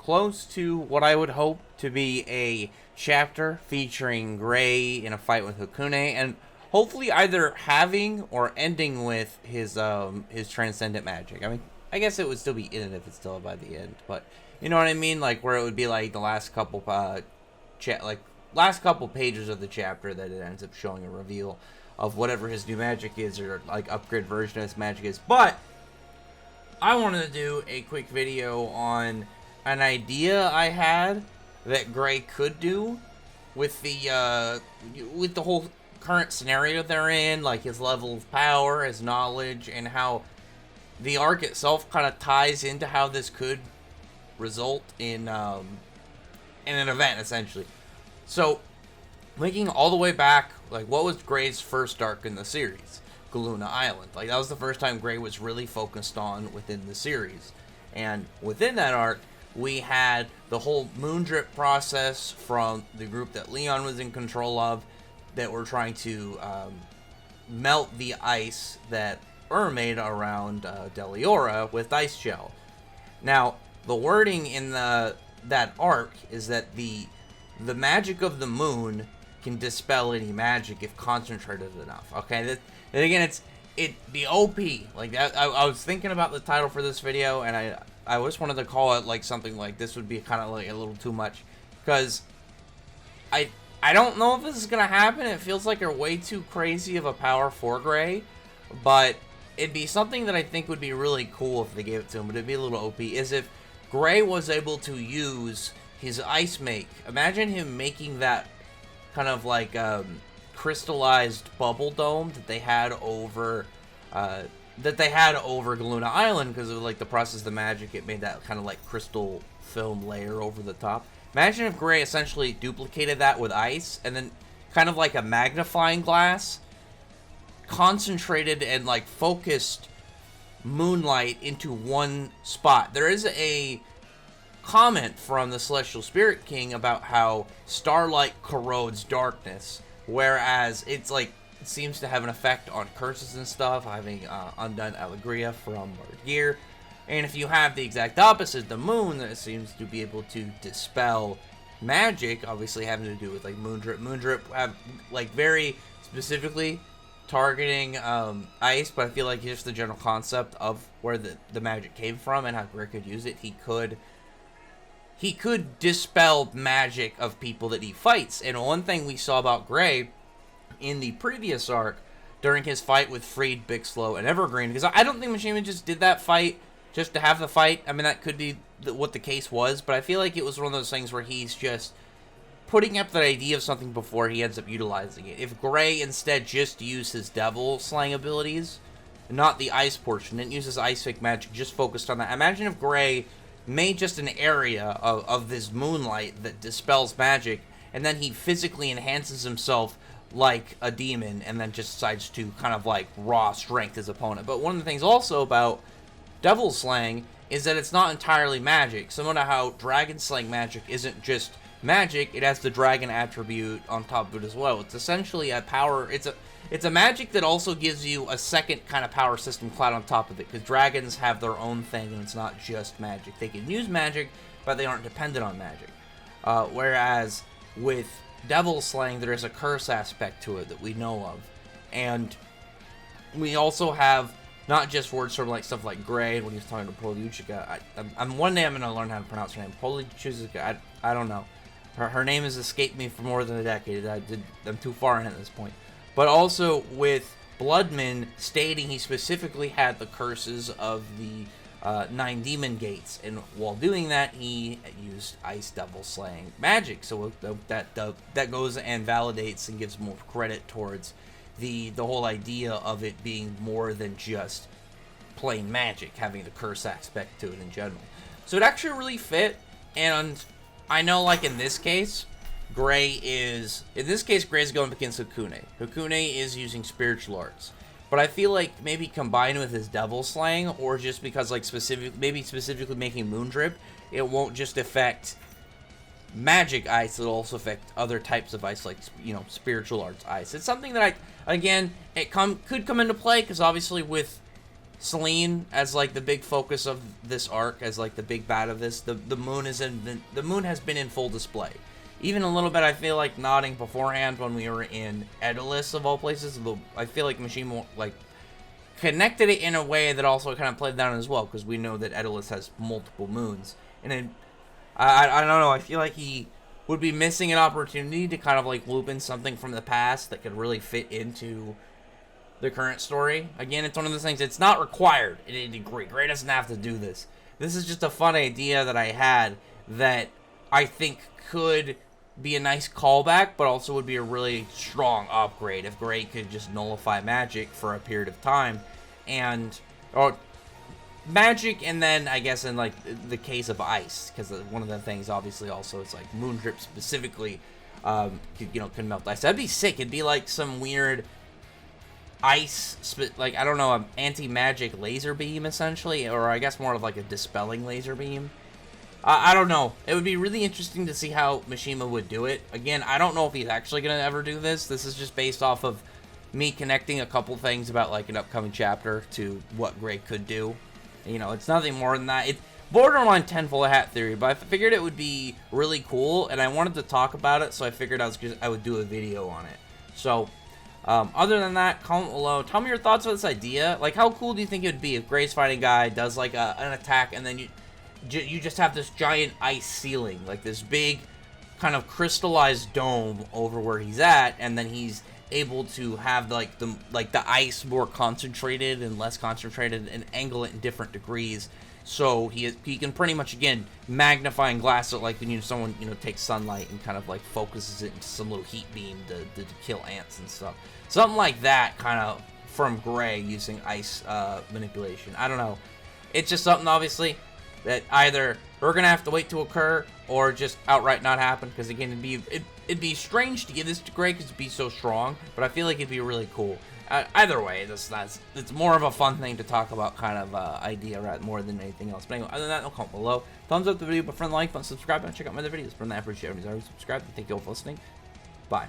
close to what I would hope to be a chapter featuring Gray in a fight with Hakune, and hopefully either having or ending with his transcendent magic. I mean, I guess it would still be in it if it's still by the end, but you know what I mean, like where it would be like the last couple last couple pages of the chapter that it ends up showing a reveal of whatever his new magic is, or like upgrade version of his magic is. But I wanted to do a quick video on an idea I had that Gray could do with the whole current scenario they're in, like his level of power, his knowledge, and how the arc itself kind of ties into how this could result in an event, essentially. So, linking all the way back, like, what was Gray's first arc in the series? Galuna Island. Like, that was the first time Gray was really focused on within the series. And within that arc, we had the whole Moondrip process from the group that Leon was in control of, that were trying to melt the ice that made around Deliora with Ice Gel. Now, the wording in that arc is that the magic of the moon can dispel any magic if concentrated enough. Okay, and again, it's the OP. Like I was thinking about the title for this video, and I just wanted to call it like something like this would be kind of like a little too much, because I don't know if this is gonna happen. It feels like a way too crazy of a power for Gray, but it'd be something that I think would be really cool if they gave it to him. But it'd be a little OP. Is if Gray was able to use his ice make. Imagine him making that kind of like crystallized bubble dome that they had over Galuna Island, because of like the process of the magic. It made that kind of like crystal film layer over the top. Imagine if Gray essentially duplicated that with ice, and then kind of like a magnifying glass concentrated and like focused moonlight into one spot. There is a comment from the Celestial Spirit King about how starlight corrodes darkness, whereas it's like it seems to have an effect on curses and stuff, having undone Allegria from Lord Gear. And if you have the exact opposite, the moon, that seems to be able to dispel magic, obviously having to do with like Moondrip have like very specifically targeting ice, but I feel like just the general concept of where the magic came from and how Gray could use it, he could dispel magic of people that he fights. And one thing we saw about Gray in the previous arc, during his fight with Freed, Bixlow, and Evergreen, because I don't think Machine just did that fight just to have the fight. I mean, that could be what the case was, but I feel like it was one of those things where he's just putting up the idea of something before he ends up utilizing it. If Gray instead just used his Devil Slang abilities, not the ice portion, didn't use his ice fake magic, just focused on that. Imagine if Gray made just an area of this moonlight that dispels magic, and then he physically enhances himself like a demon, and then just decides to kind of like raw strength his opponent. But one of the things also about Devil Slang is that it's not entirely magic. Similar to how Dragon Slang magic isn't just magic, it has the dragon attribute on top of it as well. It's essentially a power, it's a magic that also gives you a second kind of power system cloud on top of it, because dragons have their own thing, and it's not just magic. They can use magic, but they aren't dependent on magic. Whereas with Devil Slang, there is a curse aspect to it that we know of. And we also have not just words from like stuff like Gray, when he was talking to Poliuchika. I'm one day I'm going to learn how to pronounce her name. Poliuchika, I don't know. Her name has escaped me for more than a decade. I'm too far in at this point. But also with Bloodman stating he specifically had the curses of the 9 demon gates, and while doing that, he used Ice Devil Slaying magic. So that goes and validates and gives more credit towards the whole idea of it being more than just plain magic, having the curse aspect to it in general. So it actually really fit, and I know, like in this case, Gray's going up against Hakune. Hakune is using spiritual arts. But I feel like maybe combined with his Devil Slang, or just because like specifically making Moondrip, it won't just affect magic ice, it'll also affect other types of ice, like, you know, spiritual arts ice. It's something that could come into play, because obviously with Selene as like the big focus of this arc, as like the big bad of this. The moon has been in full display. Even a little bit, I feel like nodding beforehand when we were in Daedalus of all places. I feel like Mishima like connected it in a way that also kind of played down as well, because we know that Daedalus has multiple moons, and I don't know. I feel like he would be missing an opportunity to kind of like loop in something from the past that could really fit into the current story. Again, it's one of those things. It's not required in any degree. Gray doesn't have to do this. This is just a fun idea that I had that I think could be a nice callback, but also would be a really strong upgrade if Gray could just nullify magic for a period of time, or magic, and then I guess in like the case of ice, because one of the things obviously also is like moon drip specifically, can melt ice. That'd be sick. It'd be like some weird ice, like I don't know, anti-magic laser beam essentially, or I guess more of like a dispelling laser beam. I don't know. It would be really interesting to see how Mishima would do it. Again, I don't know if he's actually going to ever do this. This is just based off of me connecting a couple things about like an upcoming chapter to what Gray could do. You know, it's nothing more than that. It's borderline 10 full hat theory, but I figured it would be really cool, and I wanted to talk about it, so I figured I would do a video on it. So, other than that, comment below. Tell me your thoughts on this idea. Like, how cool do you think it would be if Gray's fighting guy does like an attack, and then you just have this giant ice ceiling, like this big kind of crystallized dome over where he's at, and then he's able to have the ice more concentrated and less concentrated, and angle it in different degrees, so he can pretty much, again, magnify and glass it, like when someone takes sunlight and kind of like focuses it into some little heat beam to kill ants and stuff. Something like that, kind of from Gray using ice manipulation. I don't know. It's just something, obviously, that either we're gonna have to wait to occur or just outright not happen. Because again, it'd be strange to give this to Gray because it'd be so strong, but I feel like it'd be really cool. Either way, it's more of a fun thing to talk about, kind of idea, right, more than anything else. But anyway, other than that, no, comment below. Thumbs up the video, but friend, like, fun, subscribe, and check out my other videos. From that, I appreciate it. Already subscribed. Thank you all for listening. Bye.